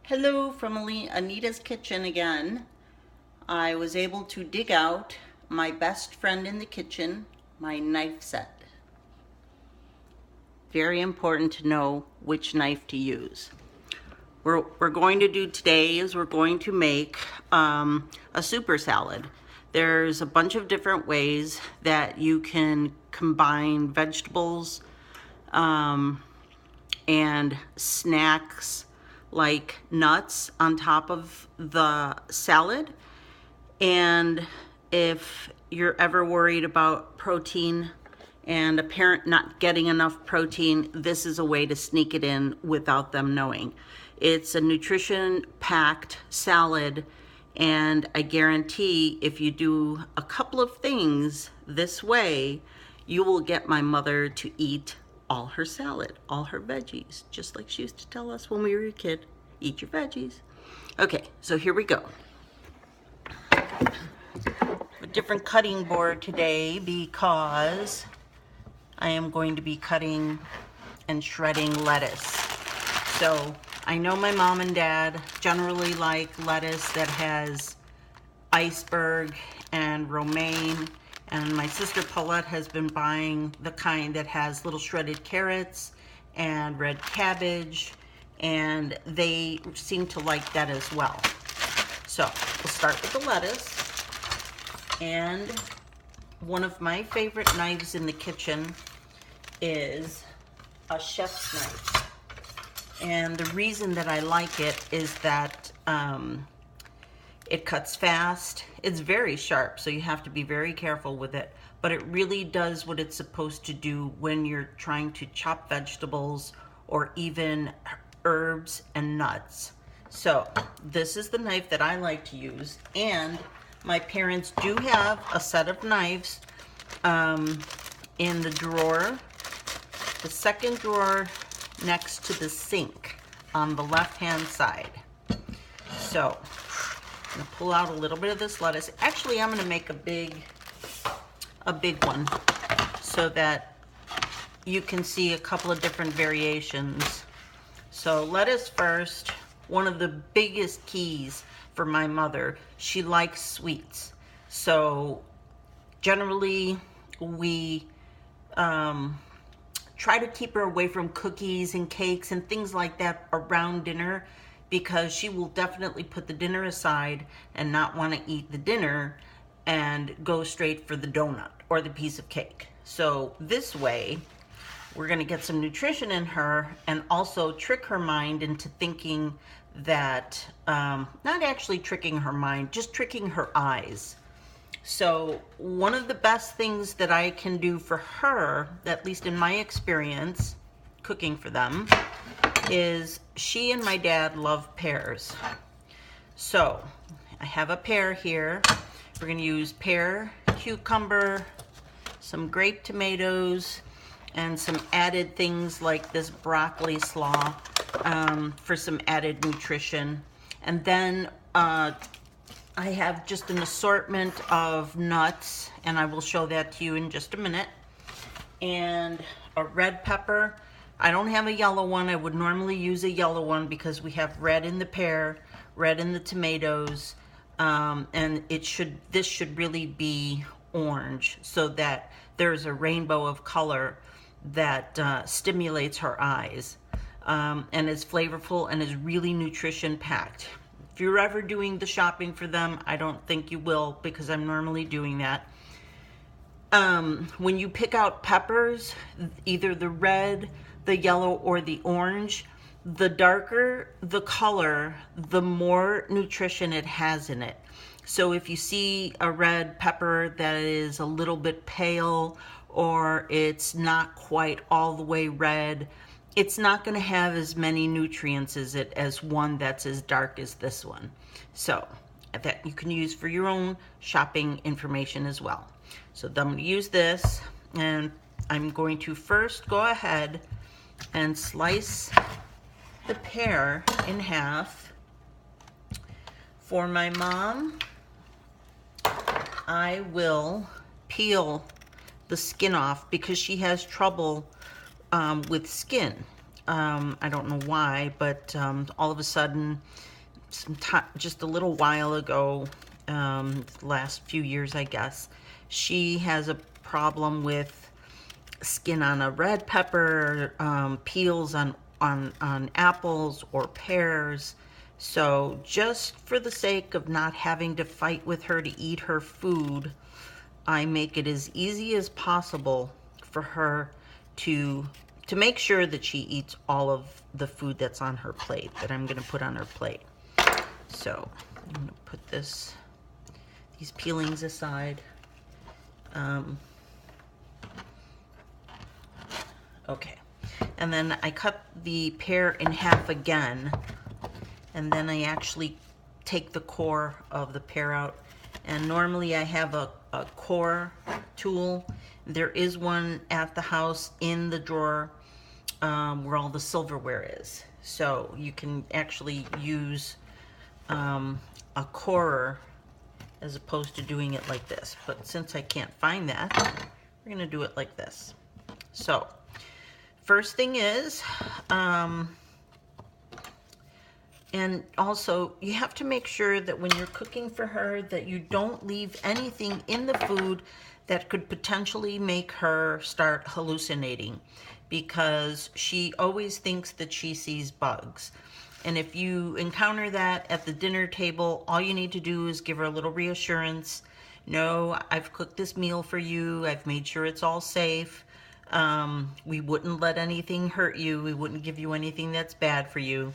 Hello from Anita's Kitchen again. I was able to dig out my best friend in the kitchen, my knife set. Very important to know which knife to use. We're going to do today is we're going to make a super salad. There's a bunch of different ways that you can combine vegetables and snacks like nuts on top of the salad. And if you're ever worried about protein and a parent not getting enough protein, this is a way to sneak it in without them knowing. It's a nutrition-packed salad, and I guarantee if you do a couple of things this way, you will get my mother to eat all her salad, all her veggies, just like she used to tell us when we were a kid, eat your veggies. Okay, so here we go. A different cutting board today because I am going to be cutting and shredding lettuce. So I know my mom and dad generally like lettuce that has iceberg and romaine, and my sister Paulette has been buying the kind that has little shredded carrots and red cabbage, and they seem to like that as well. So we'll start with the lettuce, and one of my favorite knives in the kitchen is a chef's knife. And the reason that I like it is that it cuts fast. It's very sharp, so you have to be very careful with it, but it really does what it's supposed to do when you're trying to chop vegetables or even herbs and nuts. So this is the knife that I like to use, and my parents do have a set of knives in the drawer, the second drawer next to the sink on the left-hand side. So I'm gonna pull out a little bit of this lettuce. Actually, I'm gonna make a big one so that you can see a couple of different variations. So lettuce first. One of the biggest keys for my mother, she likes sweets. So generally we try to keep her away from cookies and cakes and things like that around dinner, because she will definitely put the dinner aside and not want to eat the dinner and go straight for the donut or the piece of cake. So this way, we're going to get some nutrition in her and also trick her mind into thinking that, not actually tricking her mind, just tricking her eyes. So one of the best things that I can do for her, at least in my experience cooking for them, is she and my dad love pears. So I have a pear here. We're going to use pear, cucumber, some grape tomatoes, and some added things like this broccoli slaw for some added nutrition. And then I have just an assortment of nuts, and I will show that to you in just a minute. And a red pepper. I don't have a yellow one. I would normally use a yellow one because we have red in the pear, red in the tomatoes, and this should really be orange so that there's a rainbow of color that stimulates her eyes, and is flavorful and is really nutrition packed. If you're ever doing the shopping for them, I don't think you will, because I'm normally doing that. When you pick out peppers, either the red, the yellow, or the orange, the darker the color, the more nutrition it has in it. So if you see a red pepper that is a little bit pale, or it's not quite all the way red, it's not going to have as many nutrients as one that's as dark as this one. So that you can use for your own shopping information as well. So I'm going to use this, and I'm going to first go ahead and slice the pear in half. For my mom, I will peel the skin off because she has trouble with skin. I don't know why, but all of a sudden, just a little while ago, last few years, I guess, she has a problem with skin on a red pepper, peels on apples or pears. So just for the sake of not having to fight with her to eat her food, I make it as easy as possible for her to make sure that she eats all of the food that's on her plate, that I'm going to put on her plate. So I'm going to put these peelings aside. Okay, and then I cut the pear in half again, and then I actually take the core of the pear out. And normally I have a core tool. There is one at the house in the drawer where all the silverware is. So you can actually use a corer as opposed to doing it like this. But since I can't find that, we're gonna do it like this. So first thing is, and also you have to make sure that when you're cooking for her that you don't leave anything in the food that could potentially make her start hallucinating, because she always thinks that she sees bugs. And if you encounter that at the dinner table, all you need to do is give her a little reassurance. No, I've cooked this meal for you. I've made sure it's all safe. We wouldn't let anything hurt you. We wouldn't give you anything that's bad for you.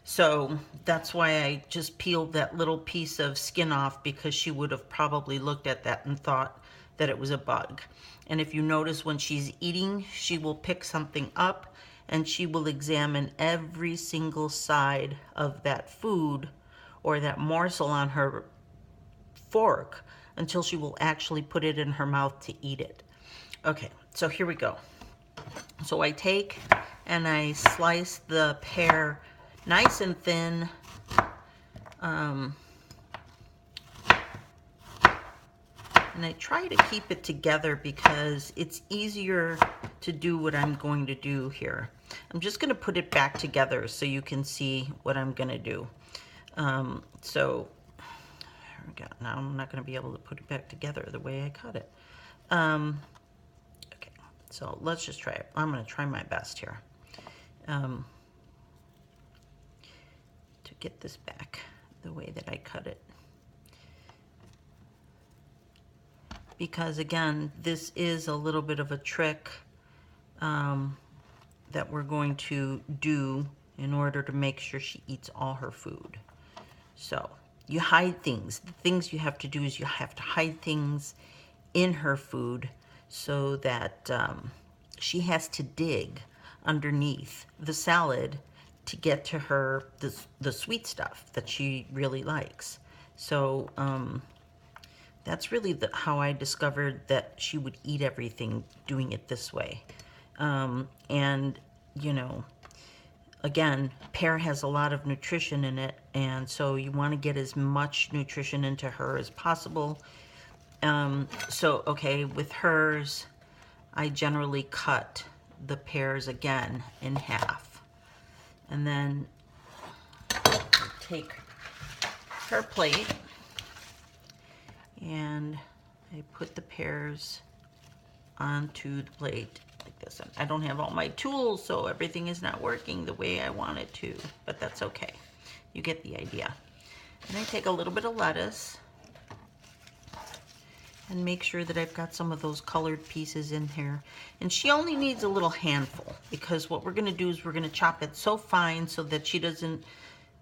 So that's why I just peeled that little piece of skin off, because she would have probably looked at that and thought that it was a bug. And if you notice, when she's eating, she will pick something up and she will examine every single side of that food or that morsel on her fork until she will actually put it in her mouth to eat it. Okay, so here we go. So I take and I slice the pear nice and thin. And I try to keep it together because it's easier to do what I'm going to do here. I'm just going to put it back together so you can see what I'm going to do. So there we go. Now I'm not going to be able to put it back together the way I cut it. Okay, so let's just try it. I'm going to try my best here to get this back the way that I cut it. Because again, this is a little bit of a trick that we're going to do in order to make sure she eats all her food. So you hide things. The things you have to do is you have to hide things in her food so that she has to dig underneath the salad to get to her the sweet stuff that she really likes. So that's really how I discovered that she would eat everything, doing it this way. And, you know, again, pear has a lot of nutrition in it, and so you want to get as much nutrition into her as possible. So, okay, with hers, I generally cut the pears again in half. And then take her plate, and I put the pears onto the plate like this. I don't have all my tools, so everything is not working the way I want it to, but that's okay. You get the idea. And I take a little bit of lettuce and make sure that I've got some of those colored pieces in here. And she only needs a little handful, because what we're gonna do is we're gonna chop it so fine so that she doesn't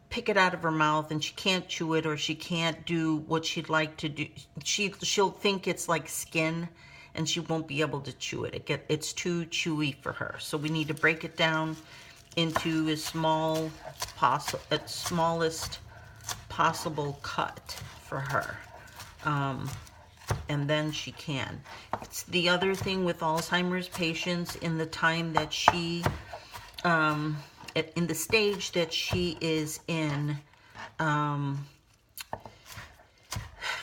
pick it out of her mouth and she can't chew it, or she can't do what she'd like to do. She'll think it's like skin and she won't be able to chew it. It's too chewy for her. So we need to break it down into as smallest possible cut for her. And then she can. It's the other thing with Alzheimer's patients, in the time that she, in the stage that she is in,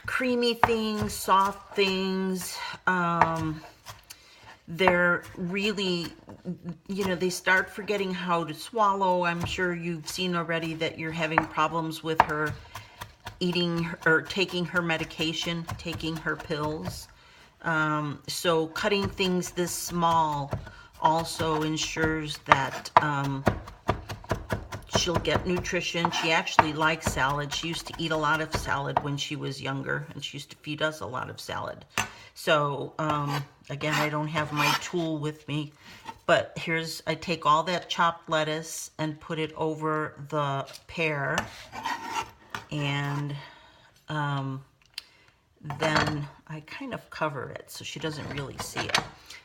creamy things, soft things, they're really, they start forgetting how to swallow. I'm sure you've seen already that you're having problems with her eating or taking her medication, taking her pills. So cutting things this small also ensures that she'll get nutrition. She actually likes salad. She used to eat a lot of salad when she was younger, and she used to feed us a lot of salad. So again, I don't have my tool with me, but I take all that chopped lettuce and put it over the pear, and then I kind of cover it so she doesn't really see it.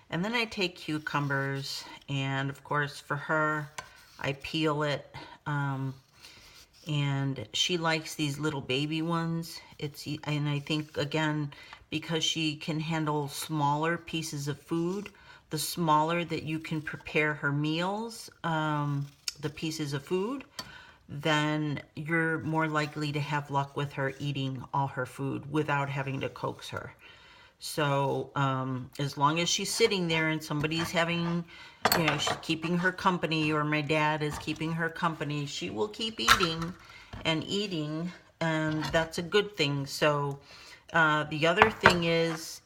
And then I take cucumbers, and of course for her, I peel it, and she likes these little baby ones. And I think, again, because she can handle smaller pieces of food, the smaller that you can prepare her meals, the pieces of food, then you're more likely to have luck with her eating all her food without having to coax her. So as long as she's sitting there and somebody's having, she's keeping her company, or my dad is keeping her company, she will keep eating and eating, and that's a good thing. So the other thing is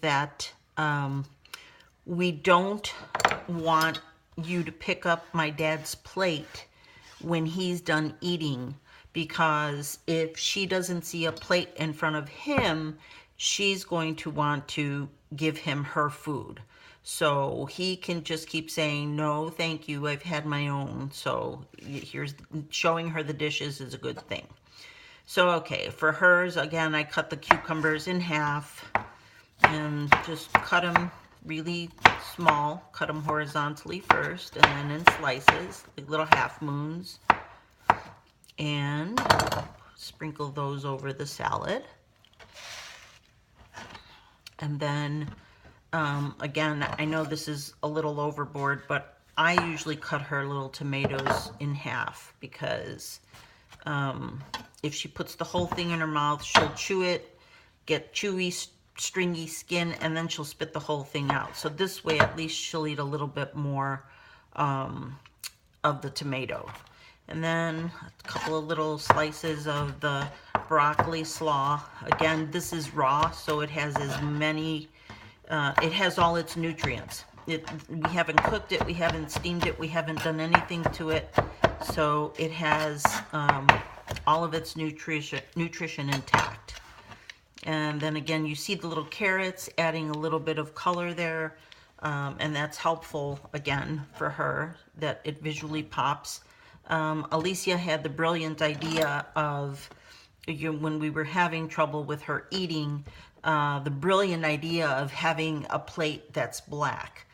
that we don't want you to pick up my dad's plate when he's done eating, because if she doesn't see a plate in front of him, she's going to want to give him her food. So he can just keep saying, no, thank you, I've had my own. So here's showing her the dishes is a good thing. So, okay, for hers, again, I cut the cucumbers in half and just cut them really small. Cut them horizontally first, and then in slices, like little half moons. And sprinkle those over the salad. And then, again, I know this is a little overboard, but I usually cut her little tomatoes in half, because if she puts the whole thing in her mouth, she'll chew it, get chewy, stringy skin, and then she'll spit the whole thing out. So this way, at least she'll eat a little bit more of the tomato. And then a couple of little slices of the broccoli slaw. Again, this is raw, so it has as many, it has all its nutrients. We haven't cooked it, we haven't steamed it, we haven't done anything to it. So it has all of its nutrition intact. And then again, you see the little carrots adding a little bit of color there. And that's helpful, again, for her, that it visually pops. Alicia had the brilliant idea of, when we were having trouble with her eating, the brilliant idea of having a plate that's black.